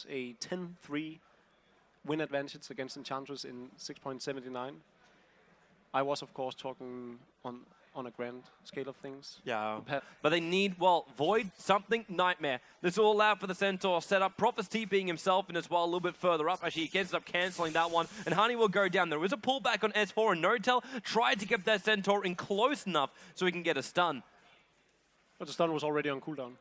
has a 10-3 win advantage against Enchantress in 6.79. I was, of course, talking on a grand scale of things. Yeah, but they need, well, Void, something, Nightmare. This will allow for the Centaur setup. Prophet's TPing himself and as well a little bit further up. Actually, he ends up cancelling that one, and Honey will go down. There is a pullback on S4, and Notel tried to get that Centaur in close enough so he can get a stun. But the stun was already on cooldown.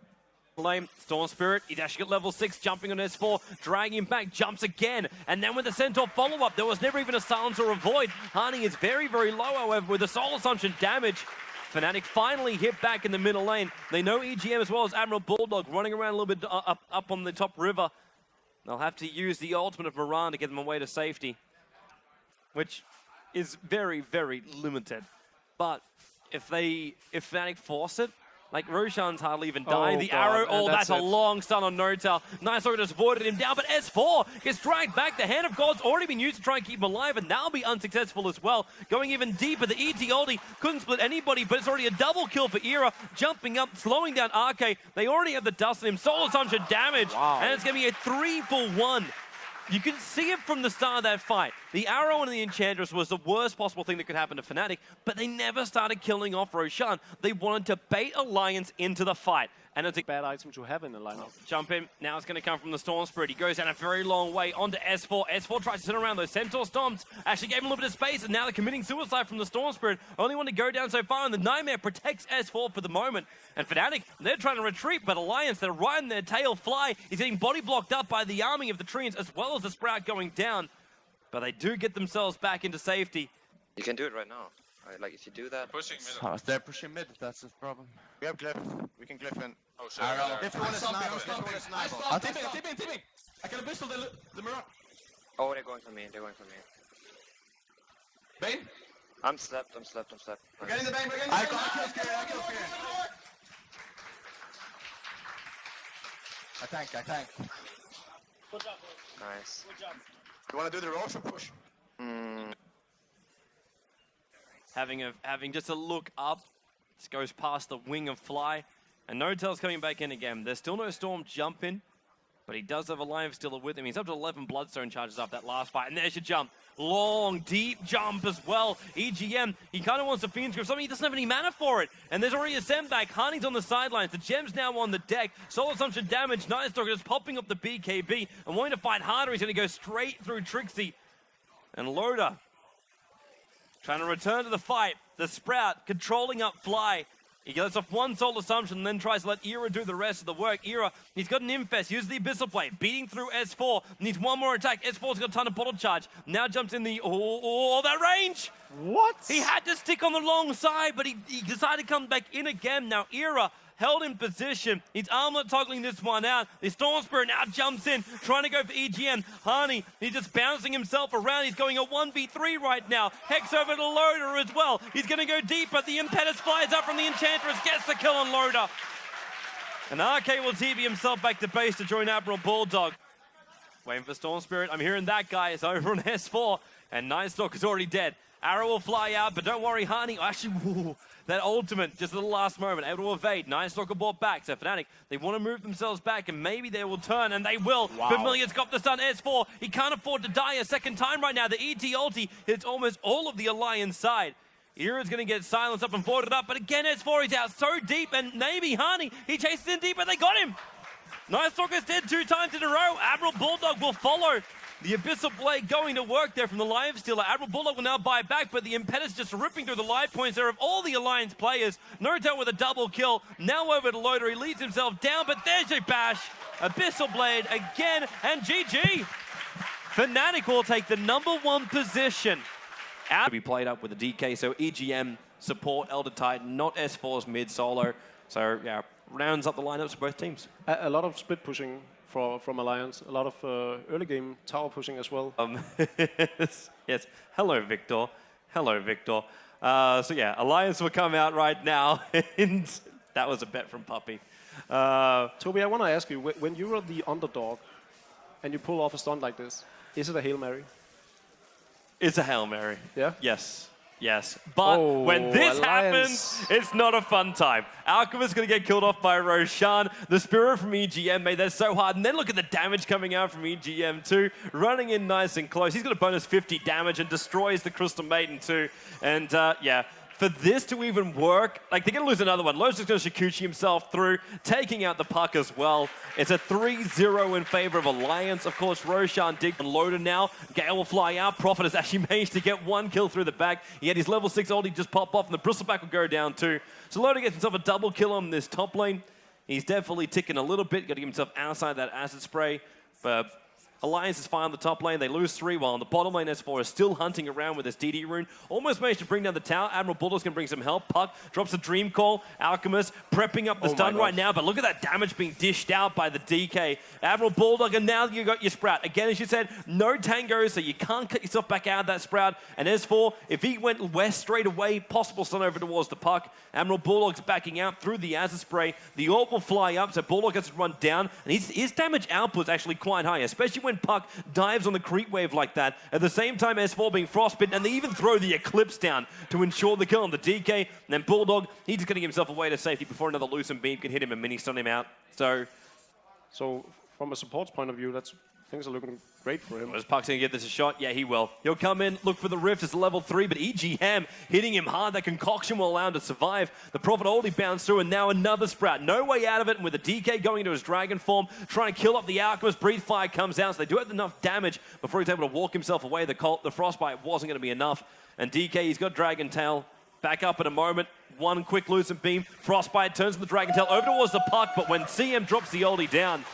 Lame, Storm Spirit, he's actually got level 6, jumping on S4, dragging him back, jumps again, and then with the Centaur follow-up, there was never even a silence or a void. Harney is very, very low, however, with the Soul Assumption damage. Fnatic finally hit back in the middle lane. They know EGM as well as Admiral Bulldog running around a little bit up on the top river. They'll have to use the ultimate of Moran to get them away to safety, which is very, very limited. But if Fnatic force it, like, Roshan's hardly even dying. The arrow, that's a long stun on Notel. Nice Lord just avoided him down, but S4 gets dragged back. The Hand of God's already been used to try and keep him alive, and that'll be unsuccessful as well. Going even deeper, the ET ulti couldn't split anybody, but it's already a double kill for Era. Jumping up, slowing down Arcade. They already have the dust on him. Soul Assumption damage, and it's going to be a 3-for-1. You can see it from the start of that fight. The arrow and the Enchantress was the worst possible thing that could happen to Fnatic, but they never started killing off Roshan. They wanted to bait Alliance into the fight. And it's a bad item to have in the lineup. Jump in. Now it's going to come from the Storm Spirit. He goes down a very long way onto S4. S4 tries to sit around those Centaur Stomps. Actually gave him a little bit of space, and now they're committing suicide from the Storm Spirit. Only want to go down so far, and the Nightmare protects S4 for the moment. And Fnatic, they're trying to retreat, but Alliance, they're riding their tail fly. He's getting body blocked up by the arming of the Treants, as well as the Sprout going down. But they do get themselves back into safety. You can do it right now. Like, if you do that... Pushing mid. They're pushing mid, that's the problem. We have Glyph. We can Glyph in. Oh, shit. If you want to snipe, I'm tipping. I got a pistol, the mirror. Oh, they're going for me. Bane? I'm slept. We're getting the Bane, I can kill. I tank. Good job. Nice. Good job. You want to do the Roshan push? Having just a look up, this goes past the wing of Fly, and Notel's coming back in again. There's still no Storm jump in, but he does have a Lion Stealer with him. He's up to 11 Bloodstone charges after that last fight, and there's your jump. Long, deep jump as well. EGM, he kind of wants a Fiend's Grip, something he doesn't have any mana for it. And there's already a send back. Harney's on the sidelines. The Gem's now on the deck. Soul Assumption damage. Night Stalker just popping up the BKB and wanting to fight harder. He's going to go straight through Trixie. And Loda trying to return to the fight. The Sprout controlling up Fly. He gets off one Soul Assumption and then tries to let Era do the rest of the work. Era, he's got an Infest, uses the Abyssal Blade, beating through S4, needs one more attack. S4's got a ton of bottle charge. Now jumps in the, that range! What? He had to stick on the long side, but he decided to come back in again. Now Era held in position. He's armlet toggling this one out. The Storm Spirit now jumps in, trying to go for EGM. Harney, he's just bouncing himself around. He's going a 1v3 right now. Hex over to Loda as well. He's going to go deep, but the Impetus flies up from the Enchantress, gets the kill on Loda. And RK will TP himself back to base to join Admiral Bulldog. Waiting for Storm Spirit. I'm hearing that guy is over on S4, and Night Stalker's already dead. Arrow will fly out, but don't worry, Harney. Actually, that ultimate, just at the last moment, able to evade. Night Stalker brought back. So Fnatic, they want to move themselves back, and maybe they will turn, and they will. Wow. Familiar's got the stun. S4, he can't afford to die a second time right now. The ET ulti hits almost all of the Alliance side. Era's going to get silenced up and boarded up, but again, S4 is out so deep, and maybe Harney, he chases in deep, but they got him. Night Stalker's dead 2 times in a row. Admiral Bulldog will follow. The Abyssal Blade going to work there from the Lion Stealer. Admiral Bulldog will now buy back, but the Impetus just ripping through the life points there of all the Alliance players. Notel with a double kill. Now over to Loader. He leads himself down, but there's your bash. Abyssal Blade again, and GG. Fnatic will take the #1 position. Out to be played up with the DK, so EGM support Elder Titan, not S4's mid solo. So yeah, rounds up the lineups for both teams. A lot of split pushing from Alliance, a lot of early game tower pushing as well. Yes, hello Victor. So yeah, Alliance will come out right now, and that was a bet from Puppy. Toby, I want to ask you, when you are the underdog and you pull off a stunt like this, is it a Hail Mary? It's a Hail Mary. Yeah? Yes. Yes, but when this Alliance. happens, it's not a fun time. Alchemist's going to get killed off by Roshan. The Spirit from EGM made that so hard. And then look at the damage coming out from EGM too. Running in nice and close. He's got a bonus 50 damage and destroys the Crystal Maiden too. And yeah, for this to even work, like they're going to lose another one. Lotus is going to Shikuchi himself through, taking out the puck as well. It's a 3-0 in favor of Alliance. Of course, Roshan dig and Loader now. Gale will fly out. Prophet has actually managed to get one kill through the back. He had his level 6 ulti just pop off, and the Bristleback will go down too. So Loader gets himself a double kill on this top lane. He's definitely ticking a little bit, getting himself outside that acid spray. But Alliance is fine on the top lane. They lose 3, while on the bottom lane, S4 is still hunting around with his DD rune. Almost managed to bring down the tower. Admiral Bulldog's going to bring some help. Puck drops a Dream Call. Alchemist prepping up the stun right now, but look at that damage being dished out by the DK. Admiral Bulldog, and now you got your Sprout. Again, as you said, no Tango, so you can't cut yourself back out of that Sprout. And S4, if he went west straight away, possible stun over towards the puck. Admiral Bulldog's backing out through the acid spray. The orb will fly up, so Bulldog gets to run down, and his damage output is actually quite high, especially when Puck dives on the creep wave like that. At the same time, S4 being frostbitten, and they even throw the Eclipse down to ensure the kill on the DK. And then Bulldog, he's just getting himself away to safety before another Lucent Beam can hit him and mini-stun him out. So from a support's point of view, things are looking great for him. is Puck's going to give this a shot? Yeah, he will. He'll come in, look for the Rift. It's a level 3, but EGM hitting him hard. That concoction will allow him to survive. The Prophet only bounced through, and now another Sprout. No way out of it, and with the DK going into his Dragon form, trying to kill up the Alchemist. Breathe Fire comes out, so they do have enough damage before he's able to walk himself away. The Frostbite wasn't going to be enough. And DK, he's got Dragon Tail. Back up in a moment. One quick Lucent Beam. Frostbite turns the Dragon Tail over towards the puck, but when CM drops the ulti down,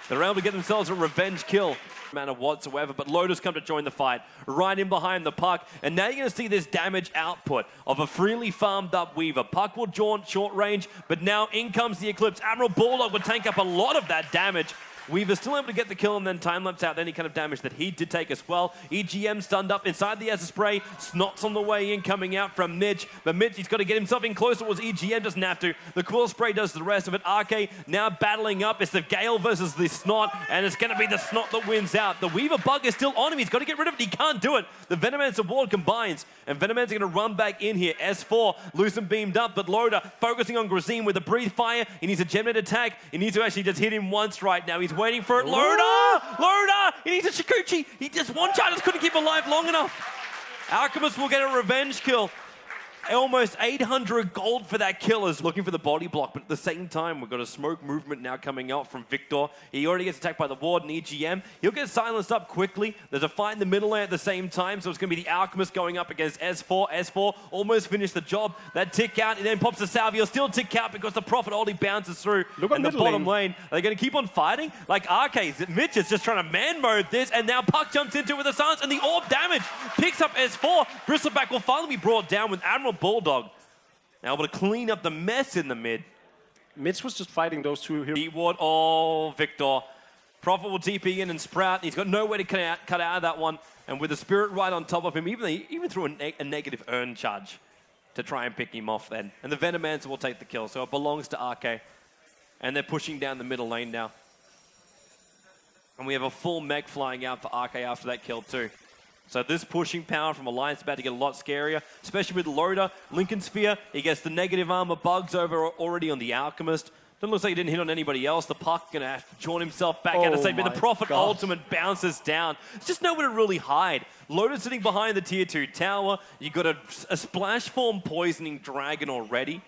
they're able to get themselves a revenge kill. Matter whatsoever, but Lotus come to join the fight, right in behind the puck, and now you're going to see this damage output of a freely farmed up Weaver. Puck will jaunt short range, but now in comes the Eclipse. Admiral Bulldog would tank up a lot of that damage. Weaver's still able to get the kill and then time-lapse out any kind of damage that he did take as well. EGM stunned up inside the acid spray. Snot's on the way in, coming out from Mitch. But Mitch, he's got to get himself in closer towards EGM, doesn't have to. The Quill Spray does the rest of it. RK now battling up. It's the Gale versus the Snot, and it's going to be the Snot that wins out. The Weaver bug is still on him. He's got to get rid of it. He can't do it. The Venomancer ward combines, and Venomancer going to run back in here. S4, Lucent beamed up, but Loader focusing on Grazine with a Breathe Fire. He needs a Gemnet attack. He needs to actually just hit him once right now. He's waiting for it. Loader! He needs a Shikuchi. He just one shot, just couldn't keep him alive long enough. Alchemist will get a revenge kill. Almost 800 gold for that kill, is looking for the body block, but at the same time, we've got a smoke movement now coming out from Victor. He already gets attacked by the ward and EGM. He'll get silenced up quickly. There's a fight in the middle lane at the same time, so it's going to be the Alchemist going up against S4. S4 almost finished the job. That tick out, and then pops the Salve. He'll still tick out because the Prophet only bounces through. Look in at the bottom lane. Are they going to keep on fighting? Like RK, Mitch is just trying to man mode this, and now Puck jumps into it with a silence, and the orb damage picks up S4. Bristleback will finally be brought down with Admiral Bulldog now able to clean up the mess in the mid. Mitch was just fighting those two here. D-Ward, oh, Victor. Prophet will TP in and Sprout. He's got no way to cut out of that one. And with the Spirit right on top of him, even threw a negative earn charge to try and pick him off then. And the Venomancer will take the kill, so it belongs to RK. And they're pushing down the middle lane now. And we have a full mech flying out for RK after that kill too. So this pushing power from Alliance is about to get a lot scarier, especially with Loader, Lincoln Sphere. He gets the negative armor bugs over already on the Alchemist. Doesn't look like he didn't hit on anybody else. The Puck gonna have to jaunt himself back out of save, but the Prophet ultimate bounces down. It's just nowhere to really hide. Loader sitting behind the tier 2 tower. You got a splash form poisoning dragon already. It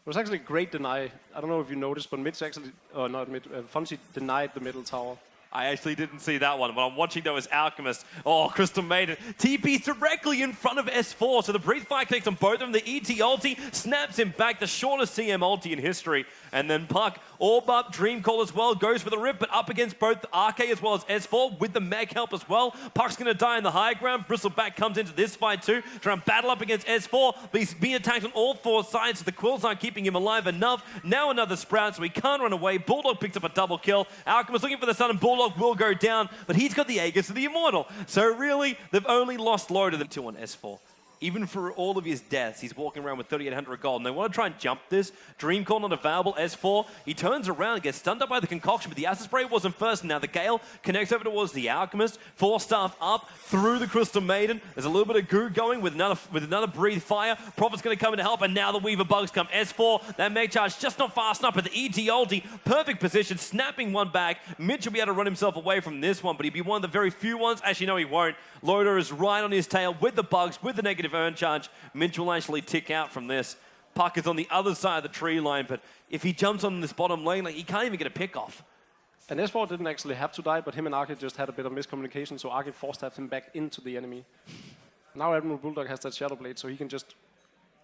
was actually a great deny. I don't know if you noticed, but Mitch actually, Fonzie denied the middle tower. I actually didn't see that one, but I'm watching though as Alchemist. Oh, Crystal Maiden TP's directly in front of S4, so the Breathe Fire connects on both of them. The ET ulti snaps him back, the shortest CM ulti in history. And then Puck, Orb up, Dream Call as well, goes for the rip, but up against both RK as well as S4 with the mech help as well. Puck's going to die in the high ground. Bristleback comes into this fight too, trying to battle up against S4, but he's being attacked on all 4 sides, so the Quills aren't keeping him alive enough. Now another Sprout, so he can't run away. Bulldog picks up a double kill. Alchemist looking for the sun, and Bulldog will go down, but he's got the Aegis of the Immortal. So really, they've only lost Loader than 2 on S4. even for all of his deaths, he's walking around with 3,800 gold. And they want to try and jump this. DreamCall not available. S4, he turns around, gets stunned up by the concoction, but the acid spray wasn't first. Now the Gale connects over towards the Alchemist. 4 staff up through the Crystal Maiden. There's a little bit of goo going with another breathe fire. Prophet's going to come in to help, and now the Weaver Bugs come. S4, that Meg Charge just not fast enough, but the ET ulti, perfect position, snapping one back. Mitch will be able to run himself away from this one, but he'd be one of the very few ones. Actually, no, he won't. Loader is right on his tail with the bugs, with the negative earn charge. Mitch will actually tick out from this. Puck is on the other side of the tree line, but if he jumps on this bottom lane, like, he can't even get a pick off. And S4 didn't actually have to die, but him and Arky just had a bit of miscommunication, so Arky force-tapped him back into the enemy. Now Admiral Bulldog has that Shadow Blade, so he can just,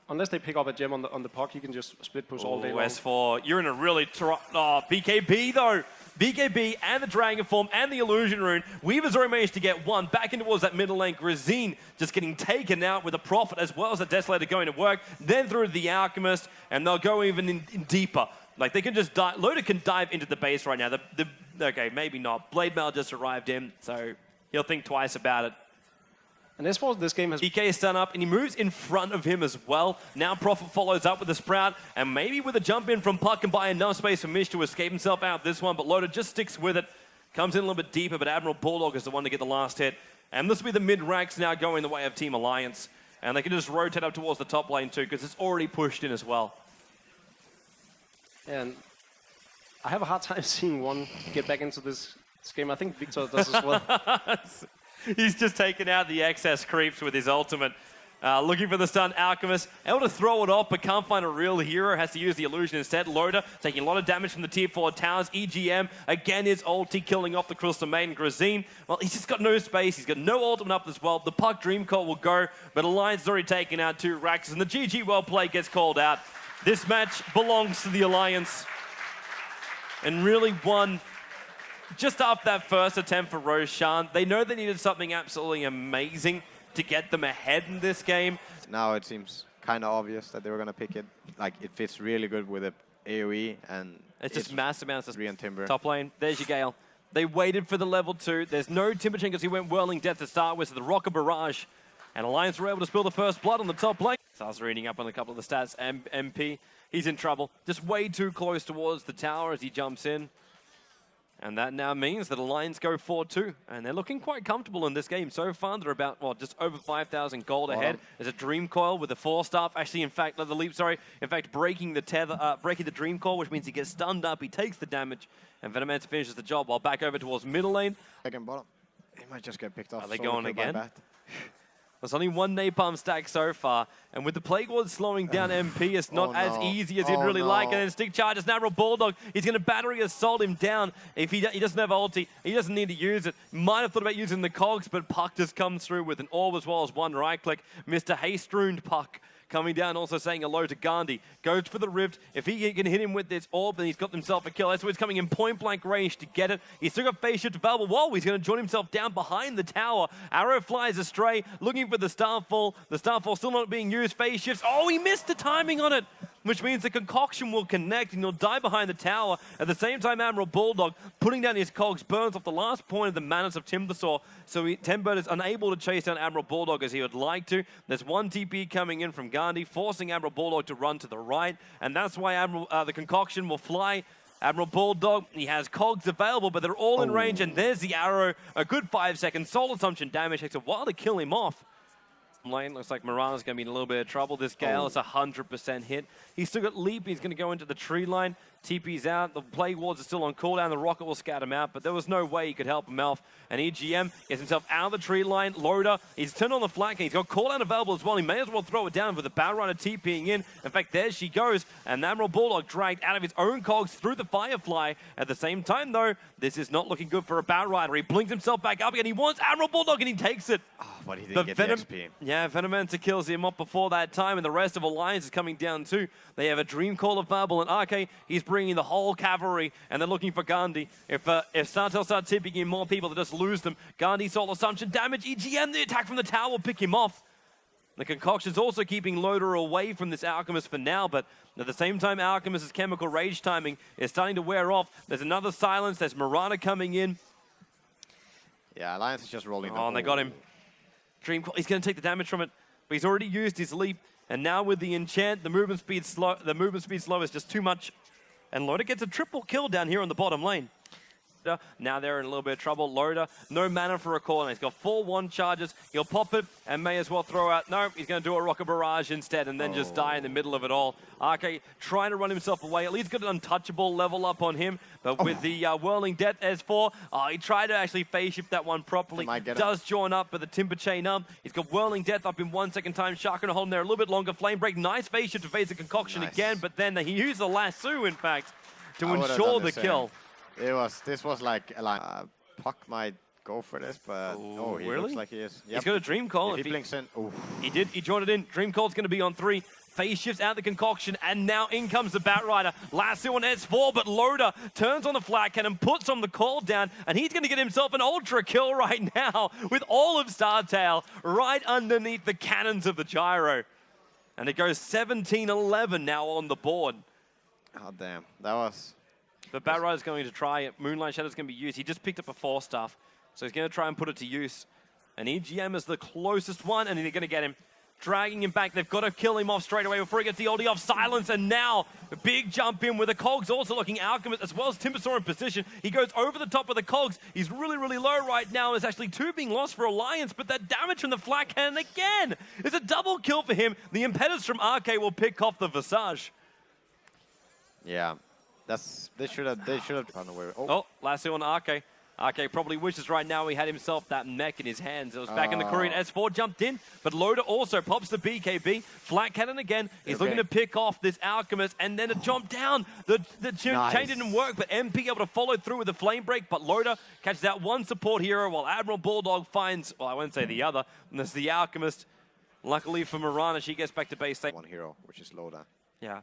unless they pick up a gem on the puck, he can just split push all day long. S4, you're in a really BKB though. BKB and the Dragon Form and the Illusion Rune. Weaver's already managed to get one back in towards that middle lane. Grazine just getting taken out with a Prophet as well as the Desolator going to work. Then through the Alchemist, and they'll go even in deeper. Like, they can just dive. Loader can dive into the base right now. Okay, maybe not. Blade Mail just arrived in, so he'll think twice about it. And S4 this game has... EK is done up, and he moves in front of him as well. Now Prophet follows up with a Sprout, and maybe with a jump in from Puck and buy enough space for Mish to escape himself out this one, but Loader just sticks with it. Comes in a little bit deeper, but Admiral Bulldog is the one to get the last hit. And this will be the mid-racks now going the way of Team Alliance. And they can just rotate up towards the top lane too, because it's already pushed in as well. And I have a hard time seeing one get back into this game. I think Victor does as well. He's just taken out the excess creeps with his ultimate. Looking for the stun. Alchemist, able to throw it off, but can't find a real hero. Has to use the illusion instead. Loader taking a lot of damage from the tier 4 towers. EGM, again, his ulti killing off the Crystal Maiden. Grazine, well, he's just got no space. He's got no ultimate up as well. The Puck DreamCall will go, but Alliance has already taken out 2 racks, and the GG well play gets called out. This match belongs to the Alliance. And really won just after that first attempt for Roshan. They know they needed something absolutely amazing to get them ahead in this game. Now it seems kind of obvious that they were going to pick it. Like, it fits really good with the AoE, and it's just massive amounts of Timber. Top lane. There's your Gale. They waited for the level 2. There's no Timber Chain because he went Whirling Death to start with, so the Rocket Barrage. And Alliance were able to spill the first blood on the top lane. Starts reading up on a couple of the stats. MP, he's in trouble. Just way too close towards the tower as he jumps in. And that now means that Alliance go 4-2. And they're looking quite comfortable in this game. So far, they're about, well, just over 5,000 gold ahead. There's a Dream Coil with the 4-staff. Actually, in fact, the leap, sorry. In fact, breaking the tether, breaking the Dream Coil, which means he gets stunned up. He takes the damage. And Venomancer finishes the job while back over towards middle lane. Second bottom. He might just get picked off. Are they going again? There's only one napalm stack so far, and with the Plague Ward slowing down MP, it's not as easy as he'd really like. And then Stick Charges, Admiral Bulldog, he's going to battery assault him down. If he doesn't have ulti, he doesn't need to use it. Might have thought about using the cogs, but Puck just comes through with an orb as well as one right click. Mr. Haste-runed Puck coming down, also saying hello to Gandhi. Goes for the Rift. If he can hit him with this orb, then he's got himself a kill. That's why he's coming in point-blank range to get it. He's still got phase shift available. Whoa, he's going to join himself down behind the tower. Arrow flies astray, looking for the Starfall. The Starfall still not being used. Phase shifts. Oh, he missed the timing on it, which means the concoction will connect and he'll die behind the tower. At the same time, Admiral Bulldog, putting down his cogs, burns off the last point of the Manus of Timbersaw. So Tembird is unable to chase down Admiral Bulldog as he would like to. There's one TP coming in from Gandhi, forcing Admiral Bulldog to run to the right. And that's why the concoction will fly. Admiral Bulldog, he has cogs available, but they're all in range. And there's the arrow. A good 5 seconds. Soul Assumption damage takes a while to kill him off. Lane looks like Mirana's going to be in a little bit of trouble. This Gale is a 100% hit. He's still got leap. He's going to go into the tree line. TP's out. The Plague Wards are still on cooldown. The Rocket will scout him out, but there was no way he could help him out. And EGM gets himself out of the tree line. Loader, he's turned on the flank, and he's got cooldown available as well. He may as well throw it down with the Battle Rider TPing in. In fact, there she goes. And Admiral Bulldog dragged out of his own cogs through the Firefly. At the same time, though, this is not looking good for a Battle Rider. He blinks himself back up again. He wants Admiral Bulldog, and he takes it. Oh, but he didn't get the XP. Yeah, Venomancer kills him off before that time, and the rest of Alliance is coming down too. They have a Dream Call available, and Arke, he's bringing the whole cavalry, and they're looking for Gandhi. If Startale starts tipping in more people, they just lose them. Gandhi, Soul Assumption, damage, EGM, the attack from the tower will pick him off. The concoction's also keeping Loader away from this Alchemist for now, but at the same time, Alchemist's chemical rage timing is starting to wear off. There's another silence, there's Mirana coming in. Yeah, Alliance is just rolling. Oh, and they got him. Dream Call, he's going to take the damage from it. but he's already used his leap. And now with the enchant, the movement speed slow is just too much. And Loda gets a triple kill down here on the bottom lane. Now they're in a little bit of trouble. Loda, no mana for a corner. He's got 4-1 charges. He'll pop it and may as well throw out. No, he's going to do a rocket barrage instead and then just die in the middle of it all. Arke trying to run himself away. At least got an untouchable level up on him. But with the Whirling Death S4, he tried to actually phase shift that one properly. Does join up, but the Timber Chain up. He's got Whirling Death up in 1 second time. Shark going to hold him there a little bit longer. Flame Break, nice phase shift to phase the Concoction again. But then he used the lasso, in fact, to ensure the kill. This was like Puck might go for this, but he really? looks like he is. Yep. He's got a Dream Call. If he blinks in, he did. He joined it in. Dream Call's going to be on 3. Phase shifts out the Concoction, and now in comes the Bat Rider. Lasso on S4, but Loda turns on the flat cannon, puts on the call down, and he's going to get himself an ultra kill right now with all of Startale right underneath the cannons of the Gyro. And it goes 17-11 now on the board. Oh, damn. That was... But Bat Rider's going to try it. Moonlight Shadow's going to be used. He just picked up a 4-staff, so he's going to try and put it to use. And EGM is the closest one, and they're going to get him. Dragging him back. They've got to kill him off straight away before he gets the oldie off. Silence, and now a big jump in with the Cogs also looking Alchemist as well as Timbersaw in position. He goes over the top of the Cogs. He's really, really low right now. There's actually 2 being lost for Alliance, but that damage from the flat cannon again is a double kill for him. The impetus from Arke will pick off the Visage. Yeah. They should have run away. Lasso on Arke. Arke probably wishes right now he had himself that mech in his hands. It was back in the Korean. S4 jumped in, but Loda also pops the BKB. Flat cannon again. He's looking to pick off this Alchemist, and then a jump down. The chain didn't work, but MP able to follow through with the flame break, but Loda catches out one support hero while Admiral Bulldog finds, well, I won't say the other, and that's the Alchemist. Luckily for Mirana, she gets back to base. One hero, which is Loda. Yeah.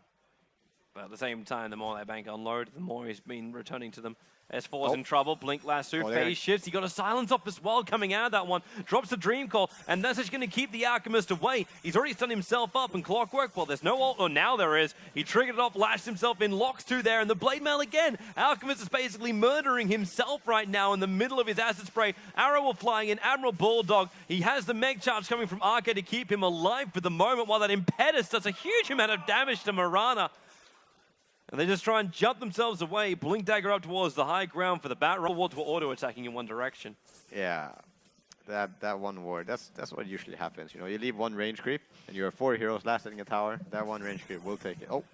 But at the same time, the more they bank on Load, the more he's been returning to them. S4's in trouble. Blink Lasso, phase shifts. He got a silence off as well coming out of that one. Drops the Dream Call, and that's just going to keep the Alchemist away. He's already stunned himself up, and Clockwork, well, there's no ult, or now there is. He triggered it off, lashed himself in, locks 2 there, and the Blade Mail again. Alchemist is basically murdering himself right now in the middle of his acid spray. Arrow will flying in, Admiral Bulldog. He has the Meg Charge coming from Arke to keep him alive for the moment, while that Impetus does a huge amount of damage to Mirana. And they just try and jump themselves away. Blink Dagger up towards the high ground for the Bat Rider. Were auto-attacking in one direction. Yeah, that one ward. That's what usually happens. You know, you leave one range creep, and you're 4 heroes lasting a tower. That one range creep will take it. Oh,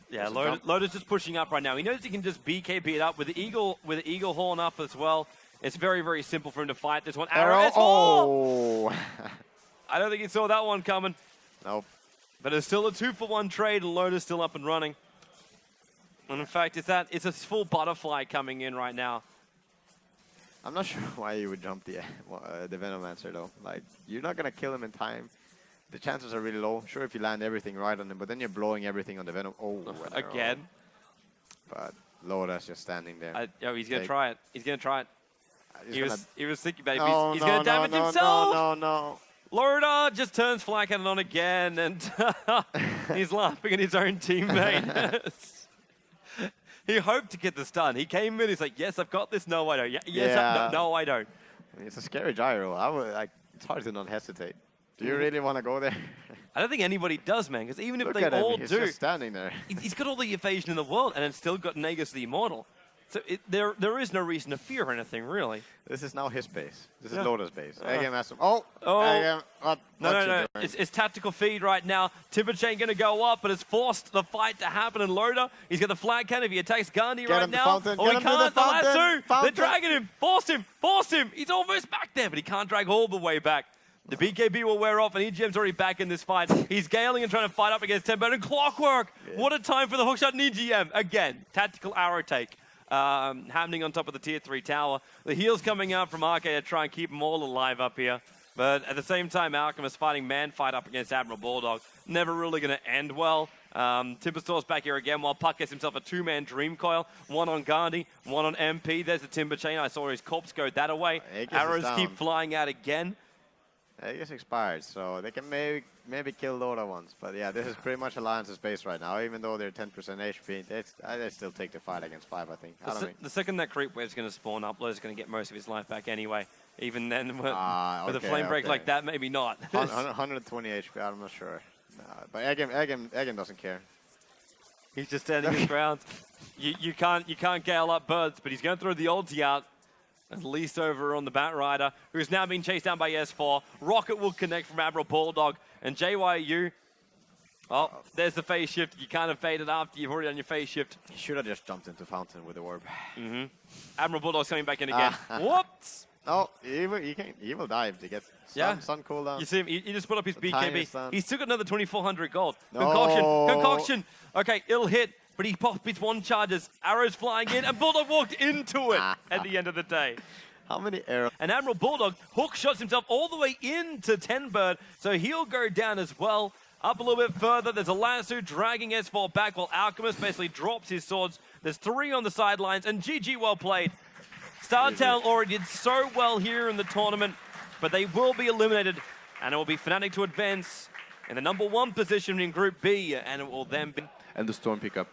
yeah. Loda's just pushing up right now. He knows he can just BKB it up with the Eagle Horn up as well. It's very, very simple for him to fight this one. Arrow. Oh. I don't think he saw that one coming. Nope. But it's still a 2-for-1 trade, and Loda's still up and running. And in fact, it's a full butterfly coming in right now. I'm not sure why you would jump the Venomancer though. Like, you're not gonna kill him in time. The chances are really low. Sure, if you land everything right on him, but then you're blowing everything on the Venom. Oh, again. But Loda's just standing there. He's gonna try it. He's gonna try it. He was thinking about it. No, he's gonna damage himself. No. Loda just turns flat cannon on again, and he's laughing at his own teammate. He hoped to get this done. He came in, he's like, yes, I've got this. No, I don't. No, I don't. I mean, it's a scary gyro. It's hard to not hesitate. Do you really want to go there? I don't think anybody does, man, because even if Look they at him. all He's do, just standing there. He's got all the evasion in the world, and it's still got Nagus the Immortal. So there is no reason to fear anything, really. This is now his base. This is Loda's base. No. It's tactical feed right now. Timber Chain going to go up, but it's forced the fight to happen in Loda. He's got the flag cannon. If he attacks Gandhi right now, he can't. The lasso. They're dragging him. Force him. He's almost back there, but he can't drag all the way back. The BKB will wear off, and EGM's already back in this fight. He's galing and trying to fight up against Tempo. And Clockwork. Yeah. What a time for the hookshot and EGM. Again, tactical arrow take. Happening on top of the tier 3 tower. The heals coming out from Arke to try and keep them all alive up here. But at the same time, Alchemist fighting man fight up against Admiral Bulldog. Never really going to end well. Timbersaw's back here again while Puck gets himself a 2-man Dream Coil. One on Gandhi, one on MP. There's the Timber Chain. I saw his corpse go that away. Arrows keep flying out again. I guess expired, so they can maybe kill dota once. But yeah, this is pretty much Alliance's base right now. Even though they're 10% HP, they still take the fight against 5, I think. The second that creep wave's going to spawn, Upload's going to get most of his life back anyway. Even then, with a flame break like that, maybe not. 120 HP, I'm not sure. But Eggen doesn't care. He's just standing his ground. You can't gale up birds, but he's going to throw the ulti out. At least over on the Bat Rider, who's now being chased down by S4. Rocket will connect from Admiral Bulldog. And JYU, oh, there's the phase shift. You kind of faded after you've already done your phase shift. He should have just jumped into Fountain with the orb. Admiral Bulldog's coming back in again. Whoops! Oh, he will dive to get sun cooldown. You see him, he just put up his BKB. He's still got another 2,400 gold. No. Concoction. Okay, it'll hit. But he popped his one charges, arrows flying in, and Bulldog walked into it at the end of the day. How many arrows? And Admiral Bulldog hook shots himself all the way into 10-bird, so he'll go down as well. Up a little bit further, there's a lasso dragging S4 back while Alchemist basically drops his swords. There's 3 on the sidelines, and GG well played. Startale already did so well here in the tournament, but they will be eliminated, and it will be Fnatic to advance in the #1 position in Group B, and it will then be... And the Storm pickup.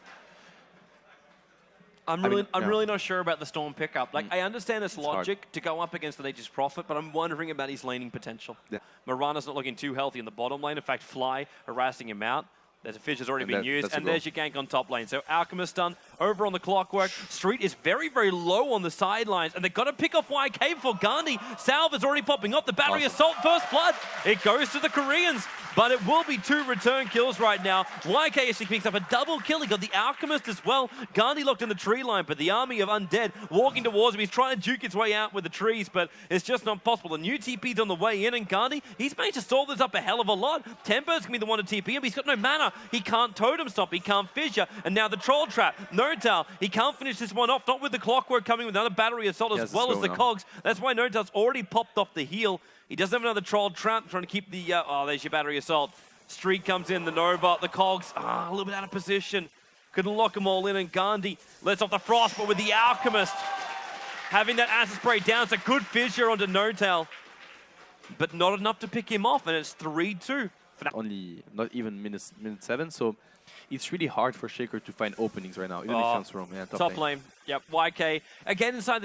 I'm really not sure about the Storm pickup. Like, I understand its logic to go up against the Nature's Prophet, but I'm wondering about his laning potential. Yeah. Morana's not looking too healthy in the bottom lane. In fact, Fly harassing him out. There's a Fissure already been used, and there's your gank on top lane. So Alchemist done. Over on the Clockwork, Street is very, very low on the sidelines, and they've got to pick off YK before Gandhi. Salve is already popping up. The battery assault, first blood. It goes to the Koreans, but it will be 2 return kills right now. YK actually picks up a double kill. He got the Alchemist as well. Gandhi locked in the tree line, but the army of undead walking towards him. He's trying to juke his way out with the trees, but it's just not possible. The new TP's on the way in, and Gandhi, he's managed to stall this up a hell of a lot. Temper's gonna be the one to TP him, but he's got no mana. He can't totem stop, he can't fissure, and now the troll trap. Notal, he can't finish this one off, not with the Clockwork coming with another battery assault as well as the cogs. That's why Notal's already popped off the heal. He doesn't have another troll trap, trying to keep the, oh, there's your battery assault. Street comes in, the Nova, the cogs, a little bit out of position. Couldn't lock them all in, and Gandhi lets off the frost, but with the Alchemist having that acid spray down, it's a good fissure onto Notal, but not enough to pick him off, and it's 3-2. Only not even minute 7, so it's really hard for Shaker to find openings right now, even if he comes from top lane. Yep, YK again inside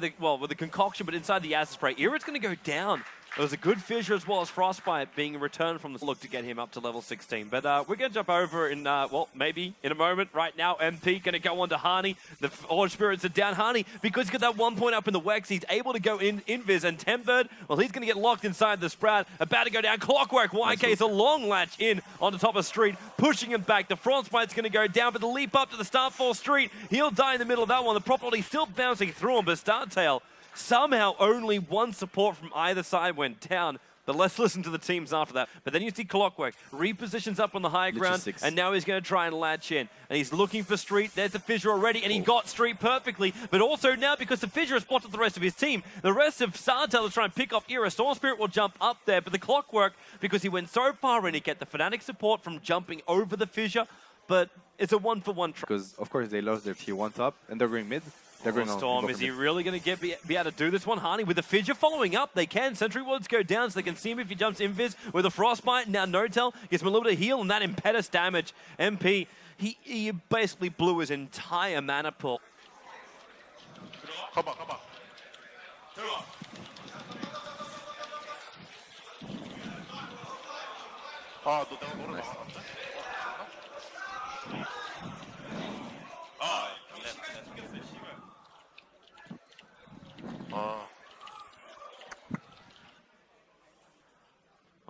the well with the concoction, but inside the acid spray. Irit's going to go down. It was a good fissure as well as Frostbite being returned from the look to get him up to level 16. But we're going to jump over in, well, maybe in a moment. Right now, MP going to go on to Hani. The Orange Spirits are down. Hani, because he's got that 1 point up in the Wex, he's able to go in Invis. And Tempered, well, he's going to get locked inside the Sprout. About to go down. Clockwork, YK is a long latch in on the top of Street, pushing him back. The Frostbite's going to go down, but the leap up to the Starfall Street, he'll die in the middle of that one. The property still bouncing through him, but Startale, somehow only one support from either side went down. But let's listen to the teams after that. But then you see Clockwork repositions up on the high ground, and now he's going to try and latch in. And he's looking for Street. There's the Fissure already, and he got Street perfectly. But also now, because the Fissure has spotted the rest of his team, the rest of Startale is trying to pick off Era. Storm Spirit will jump up there, but the Clockwork, because he went so far in, he get the Fnatic support from jumping over the Fissure. But it's a 1-for-1 try. Because, of course, they lost their tier 1 top, and they're going mid. They're going Storm, is he really going to be able to do this one? Hani with the Fissure following up. They can. Sentry wards go down so they can see him if he jumps Invis with a Frostbite. Now Notel gets him a little bit of heal and that impetus damage. MP, he basically blew his entire mana pool. Come on, come on. Nice.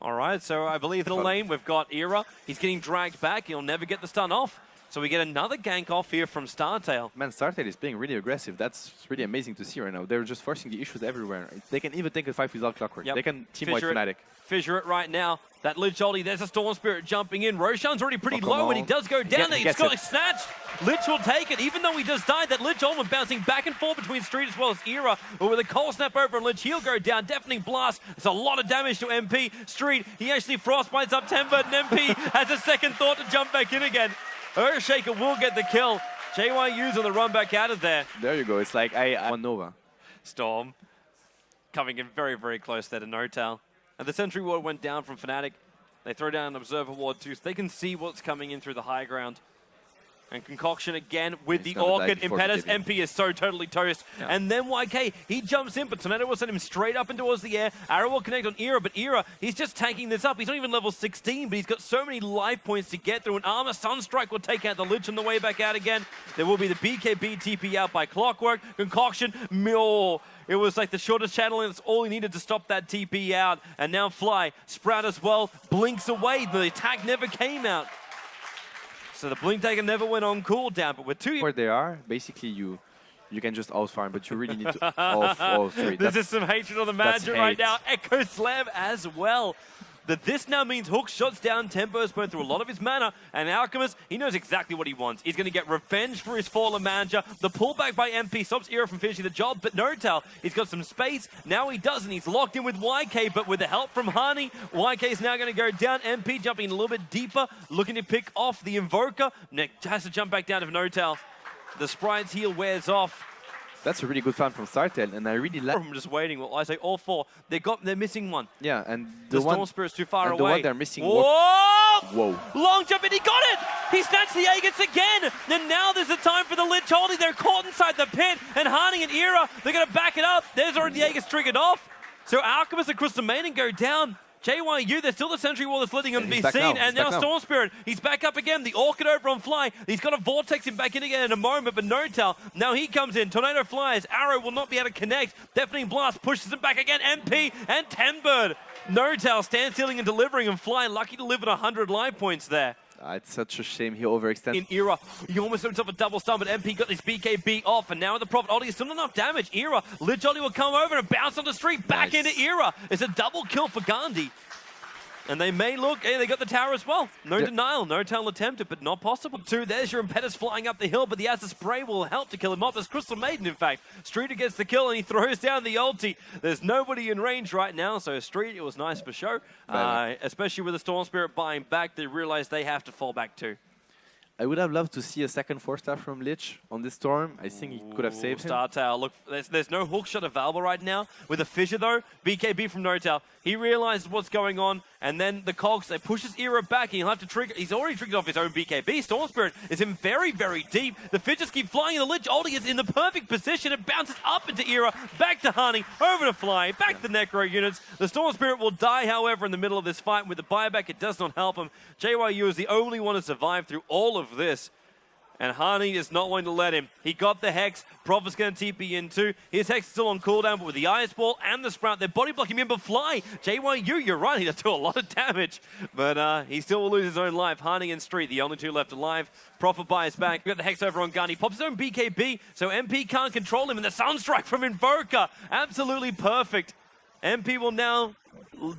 All right, so I believe in the lane we've got Era. He's getting dragged back. He'll never get the stun off. So we get another gank off here from Startale. Man, Startale is being really aggressive. That's really amazing to see right now. They're just forcing the issues everywhere. They can even take a fight without Clockwork. Yep. They can team-wipe Fnatic. Fissure it right now. That Lich ulti, there's a Storm Spirit jumping in. Roshan's already pretty low, and he does go down there. He's got it snatched. Lich will take it, even though he just died. That Lich ultimate bouncing back and forth between Street as well as Era. But with a cold snap over on Lich, he'll go down. Deafening blast. It's a lot of damage to MP. Street, he actually frostbites up Temper, and MP has a second thought to jump back in again. Earthshaker will get the kill. JYU's on the run back out of there. There you go. It's like I won Nova. Storm coming in very, very close there to Notal. And the Sentry Ward went down from Fnatic. They throw down an Observer Ward too, so they can see what's coming in through the high ground. And Concoction again with the Orchid. Impetus, MP is so totally toast. Yeah. And then YK, he jumps in, but Tornado will send him straight up and towards the air. Arrow will connect on Era, but Era, he's just tanking this up. He's not even level 16, but he's got so many life points to get through. An Armor Sunstrike will take out the Lich on the way back out again. There will be the BKB TP out by Clockwork. Concoction, it was like the shortest channel, and it's all he needed to stop that TP out. And now Fly, Sprout as well, blinks away. The attack never came out. So the Blink Dagger never went on cooldown, but with 2... Where they are, basically you can just out-farm, but you really need to off straight. This is some hatred on the manager right now. Echo Slam as well. That this now means Hook shots down Tempo's burn through a lot of his mana, and Alchemist, he knows exactly what he wants. He's going to get revenge for his fallen manager. The pullback by MP stops Era from finishing the job, but Notal, he's got some space. Now he doesn't. He's locked in with YK, but with the help from Hani, YK is now going to go down. MP jumping in a little bit deeper, looking to pick off the Invoker. Nick has to jump back down to Notal. The Sprite's heal wears off. That's a really good plan from Startale, and I really like. I'm just waiting. Well, I say all four. They're missing one. Yeah, and the Storm Spirit's too far away. The one they're missing. Whoa! Whoa! Long jump, and he got it. He snatched the Aegis again. And now there's the time for the Lich holding. They're caught inside the pit, and Hani and Era, they're gonna back it up. There's already the Aegis triggered off. So Alchemist across the main and go down. JYU, there's still the Sentry Wall that's letting him be seen, and now Storm Spirit, he's back up again. The Orchid over on Fly, he's got to vortex him back in again in a moment, but Notal, now he comes in. Tornado flies, Arrow will not be able to connect. Deafening Blast pushes him back again. MP and Tenbird. Notal stand stealing and delivering, and Fly lucky to live at 100 life points there. It's such a shame he overextended. In Era, he almost got himself a double stun, but MP got this BKB off, and now with the Prophet Ollie, still not enough damage. Era, Lich Ollie will come over and bounce on the street, back into Era. It's a double kill for Gandhi. And they may look, hey, they got the tower as well. No denial, Notal attempted, but not possible. There's your Impetus flying up the hill, but the Acid Spray will help to kill him off. There's Crystal Maiden, in fact. Streeter gets the kill, and he throws down the ulti. There's nobody in range right now, so Street, it was nice for show. Especially with the Storm Spirit buying back, they realize they have to fall back too. I would have loved to see a second 4-star from Lich on this Storm. I think he could have saved him. Startale, look, there's no hook shot available right now. With a Fissure though, BKB from Notal. He realizes what's going on, and then the Cogs, they push his Era back, and he'll have to trigger. He's already triggered off his own BKB. Storm Spirit is in very, very deep. The Fidgets keep flying, and the Lich Oldie is in the perfect position. It bounces up into Era, back to Hani, over to Fly, back to the Necro units. The Storm Spirit will die, however, in the middle of this fight. With the buyback, it does not help him. JYU is the only one to survive through all of this. And Hani is not wanting to let him. He got the Hex. Prophet's going to TP in too. His Hex is still on cooldown, but with the Ice Ball and the Sprout, they're body blocking him, but Fly. JYU, you're right, he does do a lot of damage. But he still will lose his own life. Hani and Street, the only two left alive. Prophet buys back. We've got the Hex over on Gun. He pops his own BKB, so MP can't control him. And the Sunstrike from Invoker, absolutely perfect. MP will now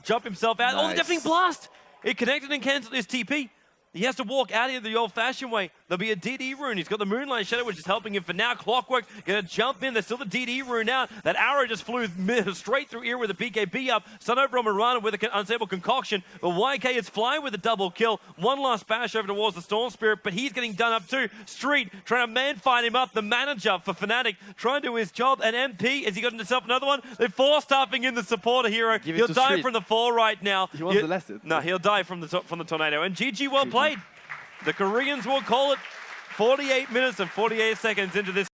jump himself out. Nice. Oh, the Deafening Blast! It connected and cancelled his TP. He has to walk out here the old-fashioned way. There'll be a DD rune. He's got the Moonlight Shadow, which is helping him for now. Clockwork going to jump in. There's still the DD rune out. That arrow just flew straight through here with a BKB up. Stun over on Mirana with an unstable concoction. But YK is flying with a double kill. One last bash over towards the Storm Spirit, but he's getting done up too. Street trying to man-fight him up. The manager for Fnatic trying to do his job. And MP, has he got himself another one? They're force-tapping in the supporter hero. He'll die Street. from the fall right now. He wants the lesson. No, he'll die from the tornado. And GG, well played. The Koreans will call it 48 minutes and 48 seconds into this.